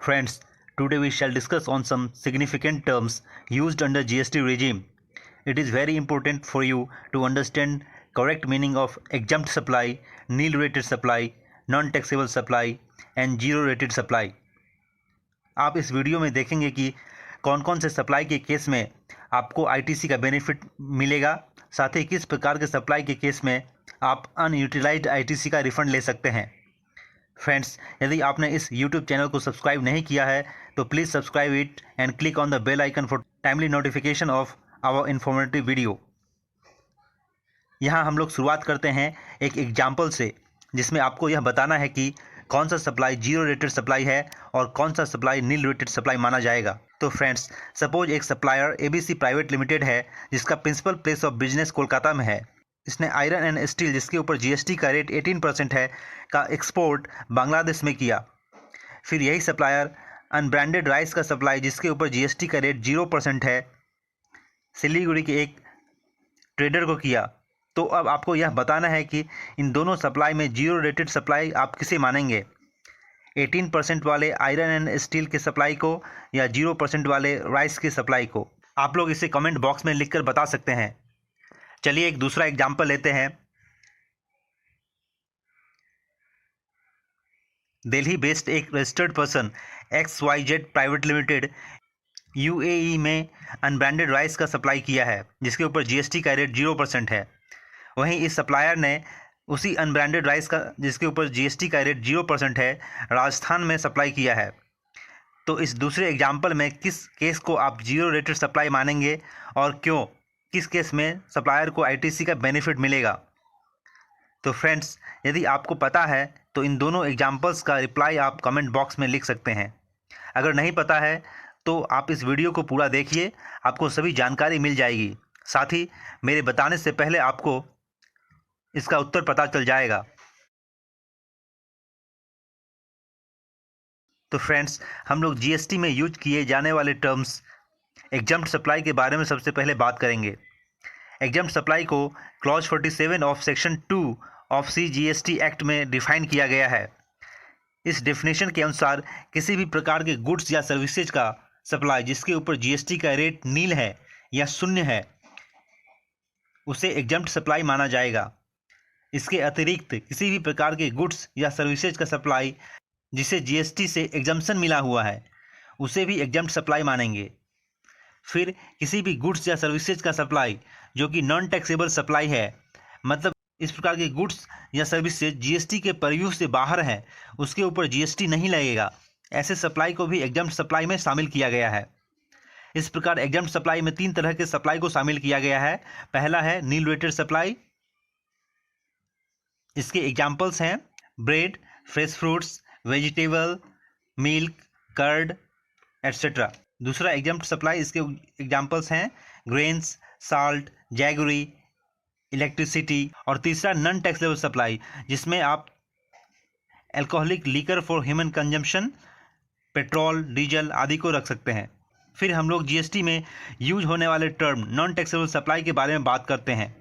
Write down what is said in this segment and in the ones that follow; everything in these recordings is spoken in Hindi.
Friends, today we shall discuss on some significant terms used under GST regime. It is very important for you to understand correct meaning of exempt supply, nil rated supply, non-taxable supply and zero rated supply. आप इस वीडियो में देखेंगे कि कौन कौन से सप्लाई के केस में आपको आईटीसी का बेनिफिट मिलेगा, साथ ही किस प्रकार के सप्लाई के केस में आप अनयूटिलाइज्ड आईटीसी का रिफंड ले सकते हैं। फ्रेंड्स, यदि आपने इस YouTube चैनल को सब्सक्राइब नहीं किया है तो please subscribe it and click on the bell icon for timely notification of our informative video. यहाँ हम लोग शुरुआत करते हैं एक एग्जाम्पल से, जिसमें आपको यह बताना है कि कौन सा सप्लाई जीरो रेटेड सप्लाई है और कौन सा सप्लाई नील रेटेड सप्लाई माना जाएगा। तो फ्रेंड्स, सपोज एक सप्लायर ABC प्राइवेट लिमिटेड है, जिसका principal place of business Kolkata में है। इसने आयरन एंड स्टील, जिसके ऊपर GST का रेट 18% है, का एक्सपोर्ट बांग्लादेश में किया। फिर यही सप्लायर अनब्रांडेड राइस का सप्लाई, जिसके ऊपर GST का रेट 0% है, सिलीगुड़ी के एक ट्रेडर को किया। तो अब आपको यह बताना है कि इन दोनों सप्लाई में जीरो रेटेड सप्लाई आप किसे मानेंगे, 18% वाले आयरन एंड स्टील के सप्लाई को या 0% वाले राइस के सप्लाई को। आप लोग इसे कमेंट बॉक्स में लिखकर बता सकते हैं। चलिए एक दूसरा एग्जाम्पल लेते हैं। दिल्ली बेस्ड एक registered person XYZ private limited UAE में अनब्रांडेड राइस का सप्लाई किया है, जिसके ऊपर GST का रेट 0% है। वहीं इस सप्लायर ने उसी अनब्रांडेड राइस का, जिसके ऊपर GST का रेट 0% है, राजस्थान में सप्लाई किया है। तो इस दूसरे एग्जाम्पल में किस केस को आप जीरो रेटेड सप्लाई मानेंगे और क्यों, किस केस में सप्लायर को आईटीसी का बेनिफिट मिलेगा। तो फ्रेंड्स, यदि आपको पता है तो इन दोनों एग्जाम्पल्स का रिप्लाई आप कमेंट बॉक्स में लिख सकते हैं। अगर नहीं पता है तो आप इस वीडियो को पूरा देखिए, आपको सभी जानकारी मिल जाएगी। साथ ही मेरे बताने से पहले आपको इसका उत्तर पता चल जाएगा। तो फ्रेंड्स, हम लोग GST में यूज किए जाने वाले टर्म्स एग्जम्प्ट सप्लाई के बारे में सबसे पहले बात करेंगे। एग्जम्प्ट सप्लाई को clause 47 of section 2 of CGST act में डिफाइन किया गया है। इस डेफिनेशन के अनुसार किसी भी प्रकार के गुड्स या सर्विसेज का सप्लाई जिसके ऊपर GST का रेट नील है या शून्य है, उसे एग्जम्प्ट सप्लाई माना जाएगा। इसके अतिरिक्त किसी भी प्रकार के गुड्स या सर्विसेज का सप्लाई जिसे GST से एग्जम्पशन मिला हुआ है, उसे भी एग्जम्प्ट सप्लाई मानेंगे। फिर किसी भी गुड्स या सर्विसेज का सप्लाई जो कि नॉन टैक्सेबल सप्लाई है, मतलब इस प्रकार के गुड्स या सर्विसेज GST के परव्यू से बाहर है, उसके ऊपर GST नहीं लगेगा, ऐसे सप्लाई को भी एग्जम्प्ट सप्लाई में शामिल किया गया है। इस प्रकार एग्जम्प्ट सप्लाई में 3 तरह के सप्लाई को शामिल किया गया है। पहला है नील रेटेड सप्लाई। इसके एग्जाम्पल्स हैं bread, fresh fruits, vegetable, milk, curd etcetera. दूसरा एग्जम्प्ट सप्लाई, इसके एग्जाम्पल्स हैं ग्रेन्स, साल्ट, जैगरी, इलेक्ट्रिसिटी। और तीसरा नॉन टैक्सेबल सप्लाई, जिसमें आप alcoholic liquor for human consumption, petrol, diesel आदि को रख सकते हैं। फिर हम लोग GST में यूज होने वाले टर्म नॉन टैक्सेबल सप्लाई के बारे में बात करते हैं।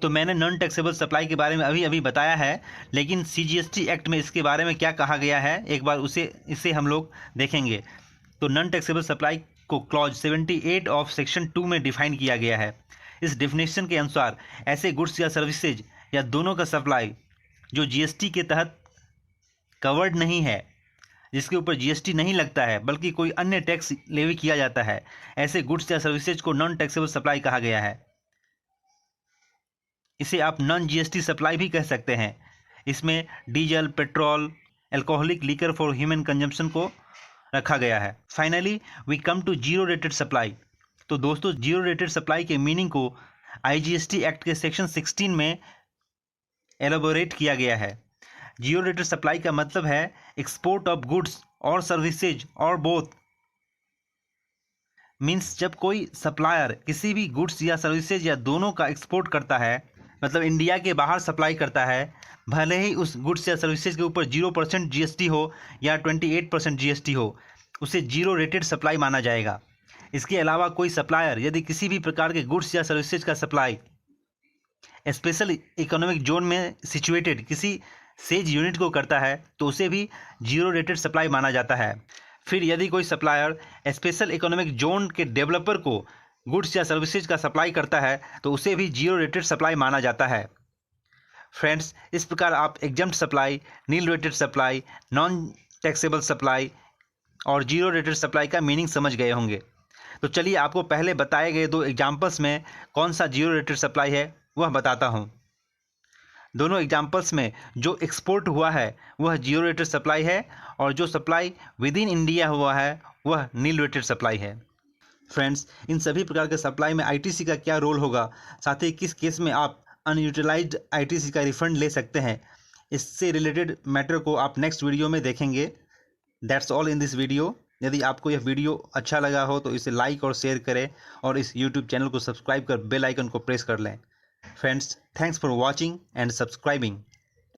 तो मैंने नॉन टैक्सेबल सप्लाई के बारे में अभी बताया है, लेकिन CGST एक्ट में इसके बारे में क्या कहा गया है, एक बार इसे हम लोग देखेंगे। तो नॉन टैक्सेबल सप्लाई को क्लॉज 78 ऑफ सेक्शन 2 में डिफाइन किया गया है। इस डेफिनेशन के अनुसार ऐसे गुड्स या सर्विसेज या दोनों का सप्लाई जो GST के तहत कवर्ड नहीं है, जिसके ऊपर GST नहीं लगता है बल्कि कोई अन्य टैक्स लेवी किया जाता है, ऐसे गुड्स या सर्विसेज को नॉन टैक्सेबल सप्लाई कहा गया है। इसे आप नॉन GST सप्लाई भी कह सकते हैं। इसमें diesel, petrol, alcoholic liquor for human consumption को रखा गया है। Finally we come to zero rated supply. तो दोस्तों, जीरो रेटेड सप्लाई के मीनिंग को IGST एक्ट के सेक्शन 16 में एलोबोरेट किया गया है। जीरो रेटेड सप्लाई का मतलब है एक्सपोर्ट ऑफ गुड्स और सर्विसेज और बोथ। मीन्स जब कोई सप्लायर किसी भी गुड्स या सर्विसेज या दोनों का एक्सपोर्ट करता है, मतलब इंडिया के बाहर सप्लाई करता है, भले ही उस गुड्स या सर्विसेज के ऊपर 0% GST हो या 28% GST हो, उसे जीरो रेटेड सप्लाई माना जाएगा। इसके अलावा कोई सप्लायर यदि किसी भी प्रकार के गुड्स या सर्विसेज का सप्लाई स्पेशल इकोनॉमिक जोन में सिचुएटेड किसी सेज यूनिट को करता है, तो उसे भी जीरो रेटेड सप्लाई माना जाता है। फिर यदि कोई सप्लायर स्पेशल इकोनॉमिक जोन के डेवलपर को गुड्स या सर्विसेज का सप्लाई करता है तो उसे भी जीरो रेटेड सप्लाई माना जाता है। फ्रेंड्स, इस प्रकार आप exempt supply, nil rated supply, non taxable supply और जीरो रेटेड सप्लाई का मीनिंग समझ गए होंगे। तो चलिए आपको पहले बताए गए दो एग्जाम्पल्स में कौन सा जीरो रेटेड सप्लाई है वह बताता हूँ। दोनों एग्जाम्पल्स में जो एक्सपोर्ट हुआ है वह जीरो रेटेड सप्लाई है और जो सप्लाई विद इन इंडिया हुआ है वह नील रेटेड सप्लाई है। फ्रेंड्स, इन सभी प्रकार के सप्लाई में आईटीसी का क्या रोल होगा, साथ ही किस केस में आप अनयूटिलाइज्ड आईटीसी का रिफंड ले सकते हैं, इससे रिलेटेड मैटर को आप नेक्स्ट वीडियो में देखेंगे। That's all in this video. यदि आपको यह वीडियो अच्छा लगा हो तो इसे लाइक और शेयर करें और इस यूट्यूब चैनल को सब्सक्राइब कर बेल आइकन को प्रेस कर लें। Friends, thanks for watching and subscribing.